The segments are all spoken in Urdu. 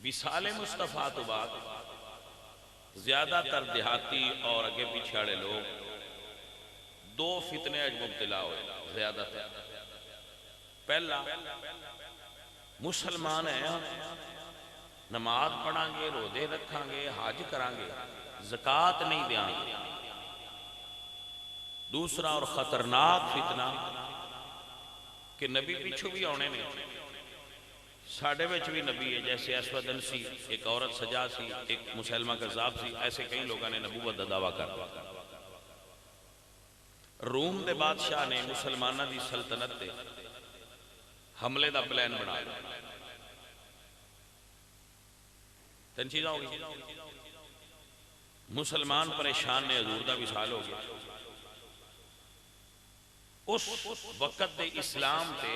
وصال مصطفیٰ تو بعد زیادہ تر دیہاتی اور اگے پیچھے والے لوگ دو فتنے اج مبتلا ہوئے زیادہ تر. پہلا مسلمان ہیں، نماز پڑھیں گے، روزے رکھیں گے، حج کریں گے، زکوٰۃ نہیں دیں گے. دوسرا اور خطرناک فتنہ کہ نبی پیچھو بھی آنے نے، ساڑھے وچ بھی نبی ہے، جیسے اسود انسی ایک عورت سجا سی، ایک مسلمہ کذاب سی، ایسے کئی لوگوں نے نبوت دا دعویٰ کر دیا. روم دے بادشاہ نے مسلمانہ دی سلطنت دے حملے دا پلان بنا لیا. تین چیزاں ہو گئی. مسلمان پریشان نے، حضور دا وصال ہو گیا. اس وقت دے اسلام تے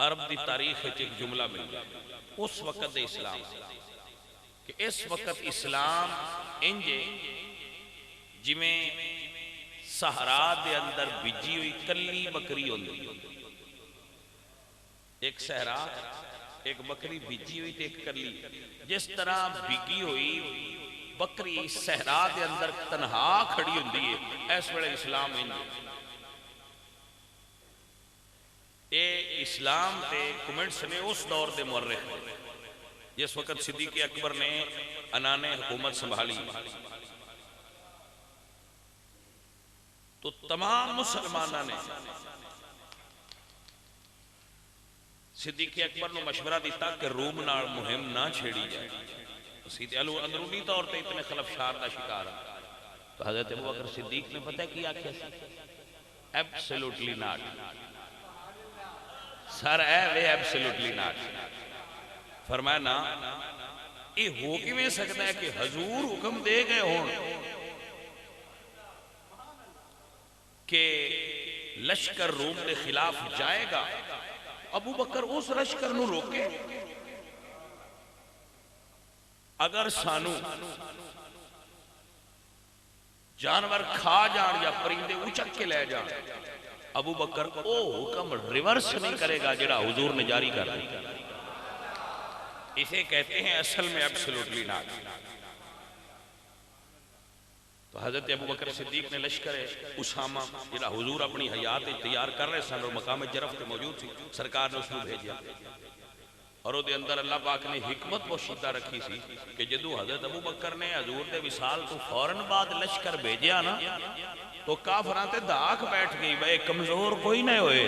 عرب دی تاریخ ایک جملہ مل گیا اس وقت دے اسلام کہ اس وقت اسلام انجے جویں صحرا دے اندر بجی ہوئی کلی بکری ہوندی، ایک صحرا ایک بکری بجی ہوئی تے ایک کلی، جس طرح بگی ہوئی بکری صحرا دے اندر تنہا کھڑی ہوندی ہے، اس ویلے اسلام انجے. اے اسلام تے کمنٹس نے اس دور دے مورخ جس وقت صدیق اکبر نے انانے حکومت سنبھالی تو تمام مسلمانہ نے صدیق اکبر نے مشورہ دیتا کہ روم نال مہم نہ چھیڑی جائے. اندرونی طور تے اتنے خلفشار دا شکار ہے. تو حضرت ابوبکر صدیق نے پتہ کیا کیا absolutely not sir absolutely not. فرمایا نا یہ ہو کی میں سکتا ہے کہ حضور حکم دے گئے ہون کہ لشکر روم کے خلاف جائے گا، ابو بکر اس لشکر نو روکے. اگر سانو جانور کھا جان یا پرندے اچک کے لے جان، ابو بکر او حکم ریورس نہیں کرے گا جڑا حضور نے جاری کر دیا. اسے کہتے ہیں اصل میں ایبسولوٹلی ناٹ. تو حضرت ابو بکر صدیق نے لشکر اسامہ جڑا حضور اپنی حیات تیار کر رہے سن اور مقام جرف تے موجود تھی، سرکار نے اس کو بھیجیا. اور وہ دے اندر اللہ پاک نے حکمت پوشیدہ رکھی سی کہ جدو حضرت ابو بکر نے حضور دے وصال تو فوراً بعد لشکر بھیجیا نا تو کافراں تے دھاک بیٹھ گئی، بھائی کمزور کوئی نہ ہوئے.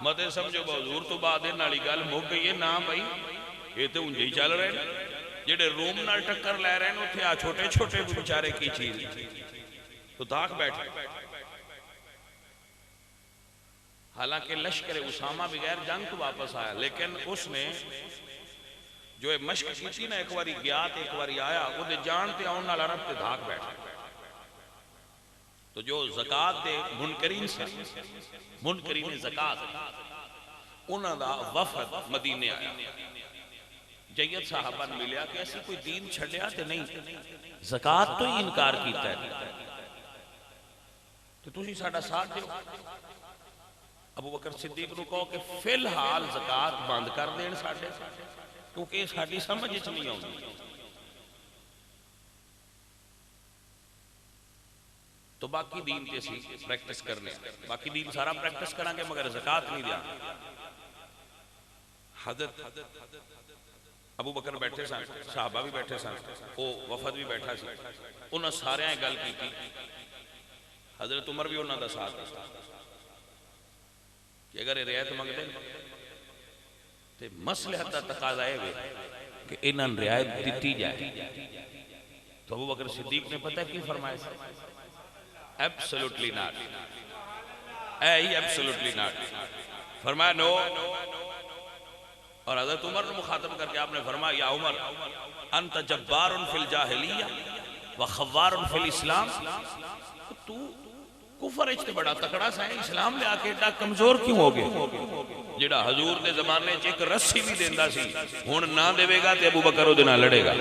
متے سمجھو حضور تو بعد نالی گل مک گئی ہے نا بھائی، یہ تو انجے ہی چل رہے ہیں جڑے روم نال ٹکر لے رہے ہیں اتھے آ چھوٹے چھوٹے بیچارے کی چیز تو دھاک بیٹھ گئے. حالانکہ لشکر اسامہ بغیر جنگ تو واپس آیا، لیکن اس نے جو مشق کی تھی نا، ایک واری گیا تے ایک واری آیا، وہ دے جانتے آن نال عرب تے دھاک بیٹھا. تو جو زکاة دے منکرین سے منکرین زکاة انہاں دا وفد مدینے آیا. جید صحابہ نے ملیا کہ ایسی کوئی دین چھڑیا تے نہیں، زکاة تو ہی انکار کیتا ہے، تو تسی ساڑھا ساتھ دیو. ابو بکر صدیق نے کہو کہ فی الحال زکاة بند کر دین ساڑھے، کیونکہ یہ ساڑھی سمجھ اچھ نہیں ہوں. تو باقی دین تے سی پریکٹس کرنے، باقی دین سارا پریکٹس کریں گے مگر زکاة نہیں دیا. حضرت ابو بکر بیٹھے سن، صحابہ بھی بیٹھے سن، وہ وفد بھی بیٹھا سی، انہاں سارے ہیں گل کی تھی. حضرت عمر بھی انہاں دا ساتھ تھا کہ اگر رعایت مانگ دیں تو مصلحت دا تقاضا ہے کہ انہاں رعایت دیتی جائے. تو ابو بکر صدیق نے پتہ کی فرمایا؟ Absolutely not, absolutely not. فرمایا نو. اور حضرت عمر نے مخاطب کر کے آپ نے فرمایا یا عمر انت جبار فی الجاہلیہ و خوار فی الاسلام. تو کفر اچھتے بڑا تکڑا سا ہے، اسلام لے آکے اتنا کمزور کیوں ہوگے؟ جڑا حضور دے زمانے ایک رسی بھی دیندہ سی ہون نہ دے گا تے ابو بکر وہ دنہ لڑے گا.